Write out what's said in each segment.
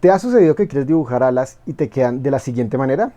¿Te ha sucedido que quieres dibujar alas y te quedan de la siguiente manera?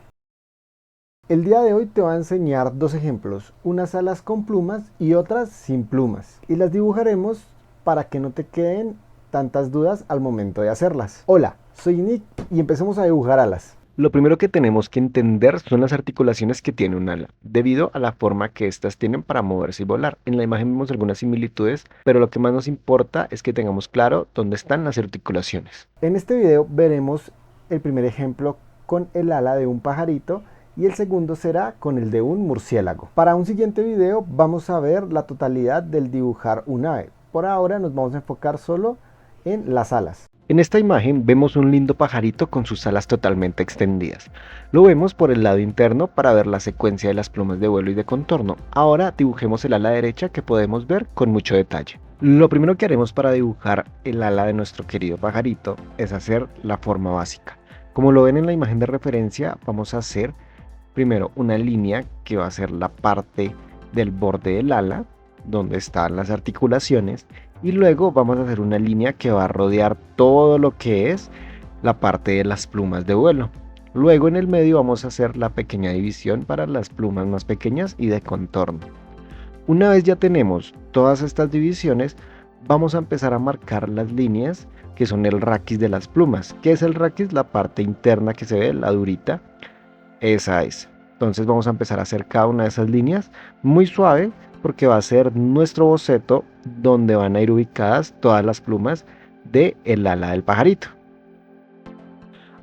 El día de hoy te voy a enseñar dos ejemplos, unas alas con plumas y otras sin plumas, y las dibujaremos para que no te queden tantas dudas al momento de hacerlas. Hola, soy Nick y empecemos a dibujar alas. Lo primero que tenemos que entender son las articulaciones que tiene un ala, debido a la forma que éstas tienen para moverse y volar. En la imagen vemos algunas similitudes, pero lo que más nos importa es que tengamos claro dónde están las articulaciones. En este video veremos el primer ejemplo con el ala de un pajarito y el segundo será con el de un murciélago. Para un siguiente video vamos a ver la totalidad del dibujar un ave. Por ahora nos vamos a enfocar solo en las alas. En esta imagen vemos un lindo pajarito con sus alas totalmente extendidas. Lo vemos por el lado interno para ver la secuencia de las plumas de vuelo y de contorno. Ahora dibujemos el ala derecha que podemos ver con mucho detalle. Lo primero que haremos para dibujar el ala de nuestro querido pajarito es hacer la forma básica. Como lo ven en la imagen de referencia, vamos a hacer primero una línea que va a ser la parte del borde del ala, donde están las articulaciones, y luego vamos a hacer una línea que va a rodear todo lo que es la parte de las plumas de vuelo. Luego en el medio vamos a hacer la pequeña división para las plumas más pequeñas y de contorno. Una vez ya tenemos todas estas divisiones, vamos a empezar a marcar las líneas que son el raquis de las plumas. ¿Qué es el raquis? La parte interna que se ve, la durita, esa es. Entonces vamos a empezar a hacer cada una de esas líneas muy suave, porque va a ser nuestro boceto donde van a ir ubicadas todas las plumas del ala del pajarito.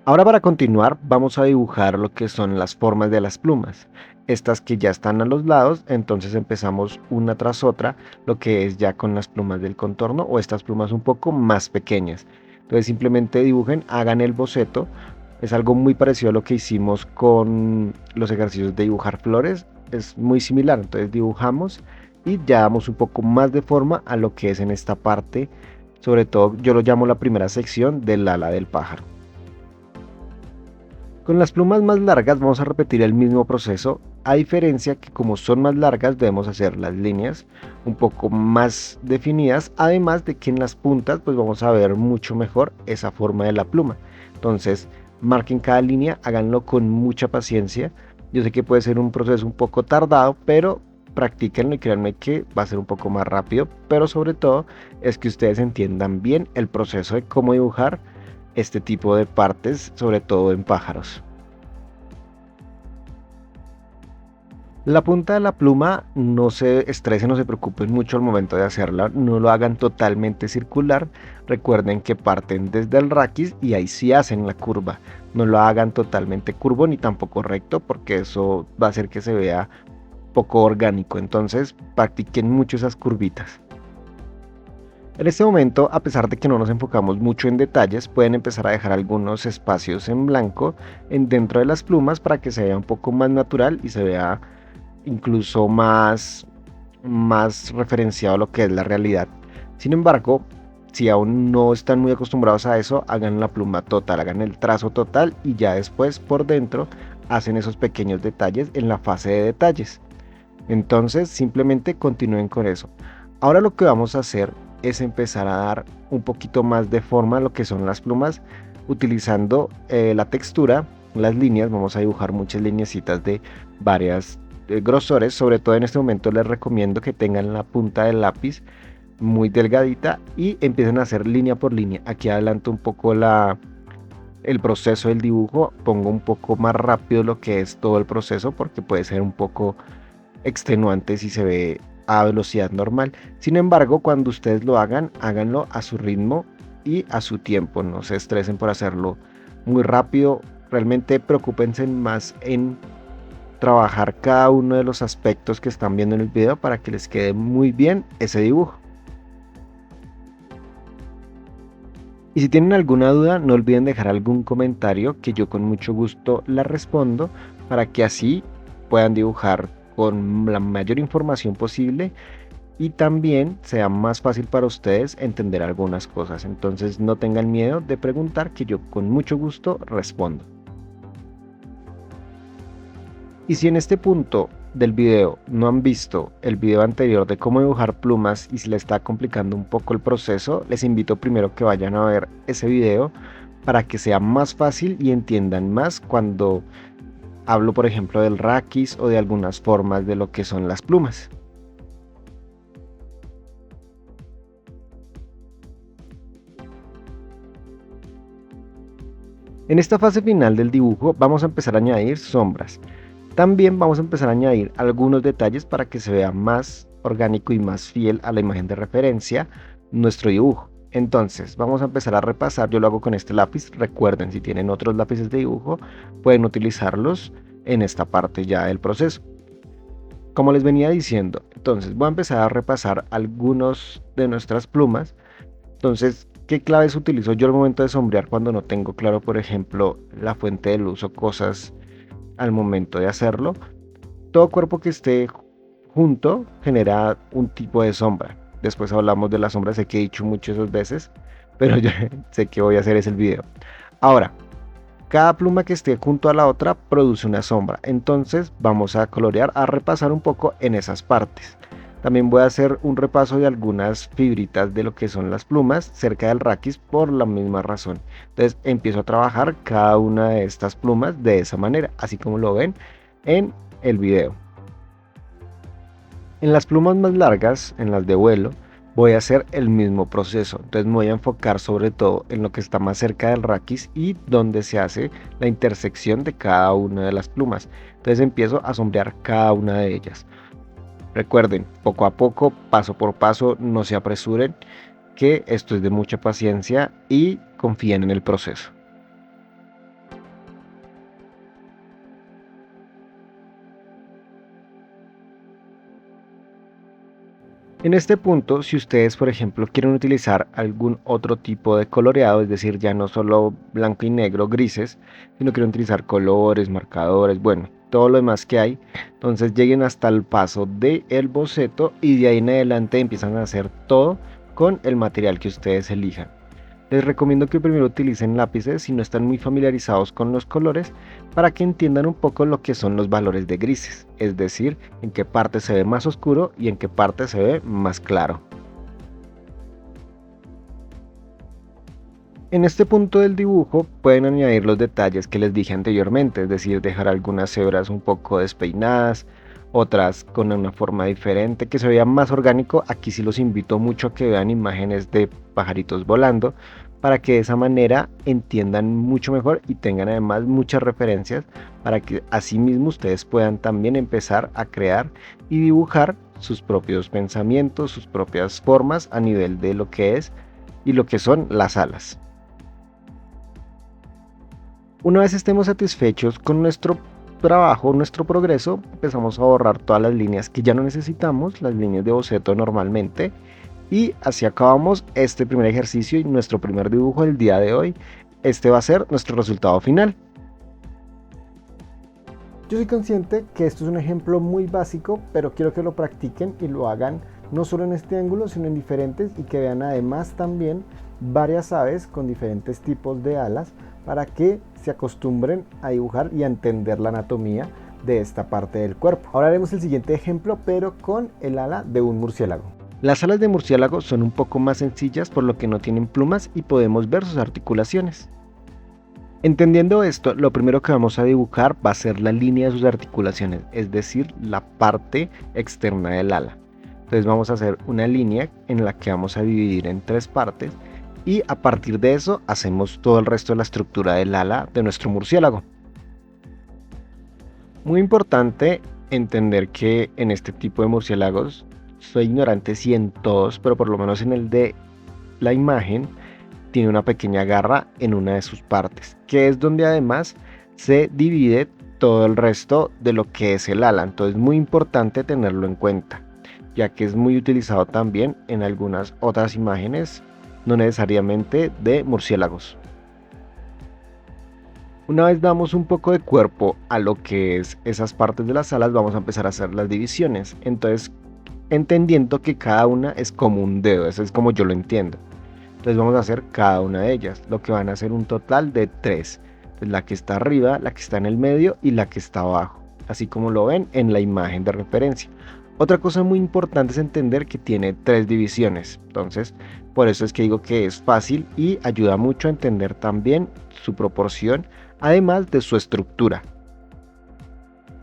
Ahora, para continuar, vamos a dibujar lo que son las formas de las plumas. Estas que ya están a los lados, entonces empezamos una tras otra, lo que es ya con las plumas del contorno o estas plumas un poco más pequeñas. Entonces simplemente dibujen, hagan el boceto. Es algo muy parecido a lo que hicimos con los ejercicios de dibujar flores. Es muy similar, entonces dibujamos y ya damos un poco más de forma a lo que es en esta parte. Sobre todo yo lo llamo la primera sección del ala del pájaro. Con las plumas más largas vamos a repetir el mismo proceso, a diferencia que como son más largas debemos hacer las líneas un poco más definidas, además de que en las puntas pues vamos a ver mucho mejor esa forma de la pluma. Entonces marquen cada línea, háganlo con mucha paciencia. Yo sé que puede ser un proceso un poco tardado, pero practíquenlo y créanme que va a ser un poco más rápido, pero sobre todo es que ustedes entiendan bien el proceso de cómo dibujar este tipo de partes, sobre todo en pájaros. La punta de la pluma no se estresen, no se preocupen mucho al momento de hacerla, no lo hagan totalmente circular, recuerden que parten desde el raquis y ahí sí hacen la curva, no lo hagan totalmente curvo ni tampoco recto porque eso va a hacer que se vea poco orgánico, entonces practiquen mucho esas curvitas. En este momento, a pesar de que no nos enfocamos mucho en detalles, pueden empezar a dejar algunos espacios en blanco dentro de las plumas para que se vea un poco más natural y se vea incluso más referenciado a lo que es la realidad. Sin embargo, si aún no están muy acostumbrados a eso, hagan la pluma total, hagan el trazo total y ya después por dentro hacen esos pequeños detalles en la fase de detalles. Entonces simplemente continúen con eso. Ahora lo que vamos a hacer es empezar a dar un poquito más de forma a lo que son las plumas utilizando la textura, las líneas. Vamos a dibujar muchas lineecitas de varias grosores. Sobre todo en este momento les recomiendo que tengan la punta del lápiz muy delgadita y empiecen a hacer línea por línea. Aquí adelanto un poco el proceso del dibujo, pongo un poco más rápido lo que es todo el proceso porque puede ser un poco extenuante si se ve a velocidad normal. Sin embargo, cuando ustedes lo hagan, háganlo a su ritmo y a su tiempo, no se estresen por hacerlo muy rápido. Realmente preocúpense más en trabajar cada uno de los aspectos que están viendo en el video para que les quede muy bien ese dibujo. Y si tienen alguna duda, no olviden dejar algún comentario que yo con mucho gusto la respondo para que así puedan dibujar con la mayor información posible y también sea más fácil para ustedes entender algunas cosas. Entonces no tengan miedo de preguntar, que yo con mucho gusto respondo. Y si en este punto del video no han visto el video anterior de cómo dibujar plumas y se les está complicando un poco el proceso, les invito primero que vayan a ver ese video para que sea más fácil y entiendan más cuando hablo, por ejemplo, del raquis o de algunas formas de lo que son las plumas. En esta fase final del dibujo vamos a empezar a añadir sombras. También vamos a empezar a añadir algunos detalles para que se vea más orgánico y más fiel a la imagen de referencia nuestro dibujo. Entonces vamos a empezar a repasar, yo lo hago con este lápiz. Recuerden, si tienen otros lápices de dibujo pueden utilizarlos en esta parte ya del proceso. Como les venía diciendo, entonces voy a empezar a repasar algunos de nuestras plumas. Entonces, ¿qué claves utilizo yo al momento de sombrear cuando no tengo claro, por ejemplo, la fuente de luz o cosas al momento de hacerlo? Todo cuerpo que esté junto genera un tipo de sombra. Después hablamos de la sombra, sé que he dicho muchas veces, pero yo sé que voy a hacer es el video. Ahora, cada pluma que esté junto a la otra produce una sombra. Entonces vamos a colorear, a repasar un poco en esas partes. También voy a hacer un repaso de algunas fibritas de lo que son las plumas cerca del raquis por la misma razón. Entonces empiezo a trabajar cada una de estas plumas de esa manera, así como lo ven en el video. En las plumas más largas, en las de vuelo, voy a hacer el mismo proceso. Entonces me voy a enfocar sobre todo en lo que está más cerca del raquis y donde se hace la intersección de cada una de las plumas. Entonces empiezo a sombrear cada una de ellas. Recuerden, poco a poco, paso por paso, no se apresuren, que esto es de mucha paciencia y confíen en el proceso. En este punto, si ustedes, por ejemplo, quieren utilizar algún otro tipo de coloreado, es decir, ya no solo blanco y negro, grises, sino quieren utilizar colores, marcadores, bueno, todo lo demás que hay, entonces lleguen hasta el paso del boceto y de ahí en adelante empiezan a hacer todo con el material que ustedes elijan. Les recomiendo que primero utilicen lápices si no están muy familiarizados con los colores para que entiendan un poco lo que son los valores de grises, es decir, en qué parte se ve más oscuro y en qué parte se ve más claro. En este punto del dibujo pueden añadir los detalles que les dije anteriormente, es decir, dejar algunas hebras un poco despeinadas, otras con una forma diferente, que se vea más orgánico. Aquí sí los invito mucho a que vean imágenes de pajaritos volando, para que de esa manera entiendan mucho mejor y tengan además muchas referencias, para que asimismo ustedes puedan también empezar a crear y dibujar sus propios pensamientos, sus propias formas a nivel de lo que es y lo que son las alas. Una vez estemos satisfechos con nuestro trabajo, nuestro progreso, empezamos a borrar todas las líneas que ya no necesitamos, las líneas de boceto normalmente, y así acabamos este primer ejercicio y nuestro primer dibujo del día de hoy. Este va a ser nuestro resultado final. Yo soy consciente que esto es un ejemplo muy básico, pero quiero que lo practiquen y lo hagan no solo en este ángulo, sino en diferentes, y que vean además también varias aves con diferentes tipos de alas para que se acostumbren a dibujar y a entender la anatomía de esta parte del cuerpo. Ahora haremos el siguiente ejemplo, pero con el ala de un murciélago. Las alas de murciélago son un poco más sencillas, por lo que no tienen plumas y podemos ver sus articulaciones. Entendiendo esto, lo primero que vamos a dibujar va a ser la línea de sus articulaciones, es decir, la parte externa del ala. Entonces vamos a hacer una línea en la que vamos a dividir en tres partes y a partir de eso hacemos todo el resto de la estructura del ala de nuestro murciélago. Muy importante entender que en este tipo de murciélagos, soy ignorante si en todos, pero por lo menos en el de la imagen, tiene una pequeña garra en una de sus partes, que es donde además se divide todo el resto de lo que es el ala. Entonces es muy importante tenerlo en cuenta, ya que es muy utilizado también en algunas otras imágenes, no necesariamente de murciélagos. Una vez damos un poco de cuerpo a lo que es esas partes de las alas, vamos a empezar a hacer las divisiones. Entonces, entendiendo que cada una es como un dedo, eso es como yo lo entiendo. Entonces vamos a hacer cada una de ellas, lo que van a hacer un total de 3. Entonces, la que está arriba, la que está en el medio y la que está abajo, así como lo ven en la imagen de referencia. Otra cosa muy importante es entender que tiene 3 divisiones, entonces por eso es que digo que es fácil y ayuda mucho a entender también su proporción, además de su estructura.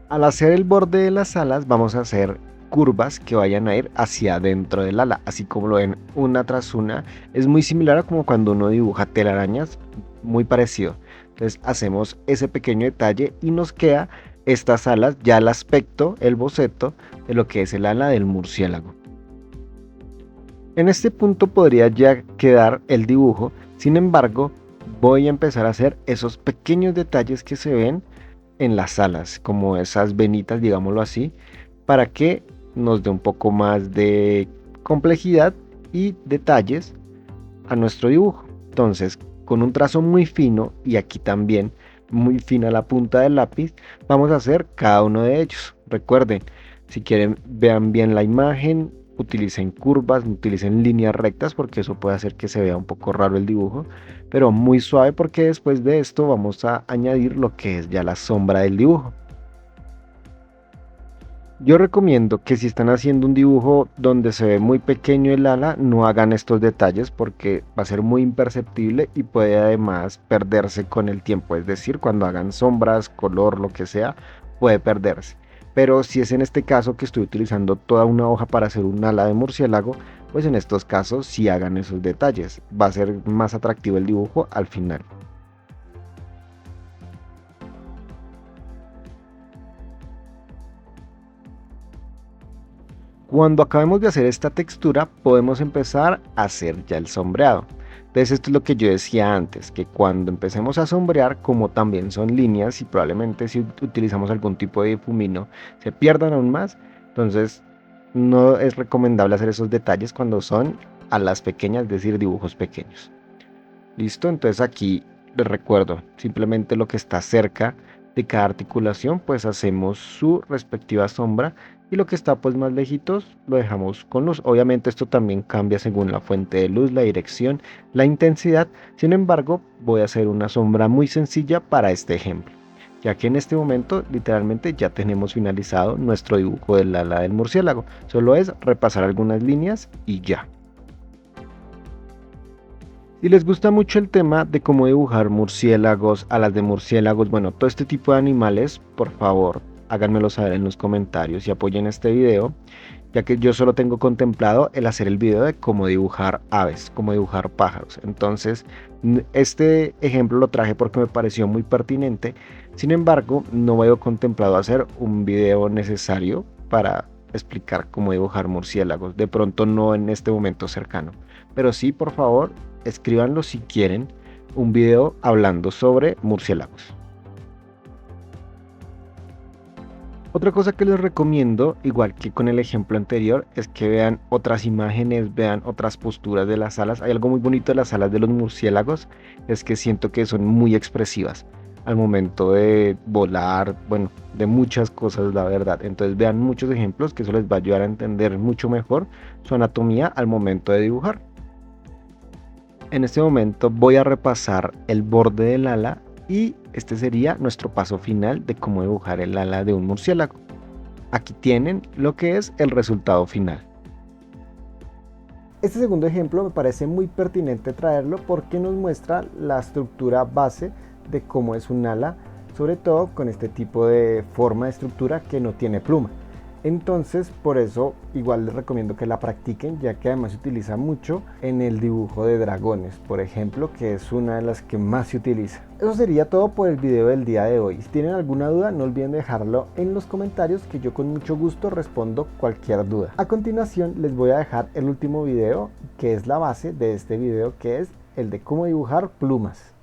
Al hacer el borde de las alas vamos a hacer curvas que vayan a ir hacia adentro del ala, así como lo ven una tras una. Es muy similar a como cuando uno dibuja telarañas, muy parecido. Entonces hacemos ese pequeño detalle y nos queda estas alas, ya el aspecto, el boceto de lo que es el ala del murciélago. En este punto podría ya quedar el dibujo, sin embargo voy a empezar a hacer esos pequeños detalles que se ven en las alas, como esas venitas, digámoslo así, para que nos dé un poco más de complejidad y detalles a nuestro dibujo. Entonces, con un trazo muy fino y aquí también muy fina la punta del lápiz, vamos a hacer cada uno de ellos. Recuerden, si quieren vean bien la imagen, utilicen curvas, no utilicen líneas rectas porque eso puede hacer que se vea un poco raro el dibujo, pero muy suave porque después de esto vamos a añadir lo que es ya la sombra del dibujo. Yo recomiendo que si están haciendo un dibujo donde se ve muy pequeño el ala, no hagan estos detalles porque va a ser muy imperceptible y puede además perderse con el tiempo. Es decir, cuando hagan sombras, color, lo que sea, puede perderse. Pero si es en este caso que estoy utilizando toda una hoja para hacer un ala de murciélago, pues en estos casos sí hagan esos detalles. Va a ser más atractivo el dibujo al final. Cuando acabemos de hacer esta textura, podemos empezar a hacer ya el sombreado. Entonces esto es lo que yo decía antes, que cuando empecemos a sombrear, como también son líneas y probablemente si utilizamos algún tipo de difumino se pierdan aún más, entonces no es recomendable hacer esos detalles cuando son a las pequeñas, es decir, dibujos pequeños. ¿Listo? Entonces aquí les recuerdo simplemente lo que está cerca de cada articulación, pues hacemos su respectiva sombra y lo que está pues más lejitos lo dejamos con luz. Obviamente esto también cambia según la fuente de luz, la dirección, la intensidad. Sin embargo, voy a hacer una sombra muy sencilla para este ejemplo, ya que en este momento literalmente ya tenemos finalizado nuestro dibujo del ala del murciélago. Solo es repasar algunas líneas y ya. Si les gusta mucho el tema de cómo dibujar murciélagos, alas de murciélagos, bueno, todo este tipo de animales, por favor, háganmelo saber en los comentarios y apoyen este video, ya que yo solo tengo contemplado el hacer el video de cómo dibujar aves, cómo dibujar pájaros. Entonces, este ejemplo lo traje porque me pareció muy pertinente. Sin embargo, no veo contemplado hacer un video necesario para explicar cómo dibujar murciélagos. De pronto no en este momento cercano. Pero sí, por favor, escríbanlo si quieren un video hablando sobre murciélagos. Otra cosa que les recomiendo, igual que con el ejemplo anterior, es que vean otras imágenes, vean otras posturas de las alas. Hay algo muy bonito de las alas de los murciélagos, es que siento que son muy expresivas al momento de volar, bueno, de muchas cosas, la verdad. Entonces vean muchos ejemplos que eso les va a ayudar a entender mucho mejor su anatomía al momento de dibujar. En este momento voy a repasar el borde del ala y este sería nuestro paso final de cómo dibujar el ala de un murciélago. Aquí tienen lo que es el resultado final. Este segundo ejemplo me parece muy pertinente traerlo porque nos muestra la estructura base de cómo es un ala, sobre todo con este tipo de forma de estructura que no tiene pluma. Entonces, por eso igual les recomiendo que la practiquen, ya que además se utiliza mucho en el dibujo de dragones, por ejemplo, que es una de las que más se utiliza. Eso sería todo por el video del día de hoy. Si tienen alguna duda, no olviden dejarlo en los comentarios, que yo con mucho gusto respondo cualquier duda. A continuación, les voy a dejar el último video, que es la base de este video, que es el de cómo dibujar plumas.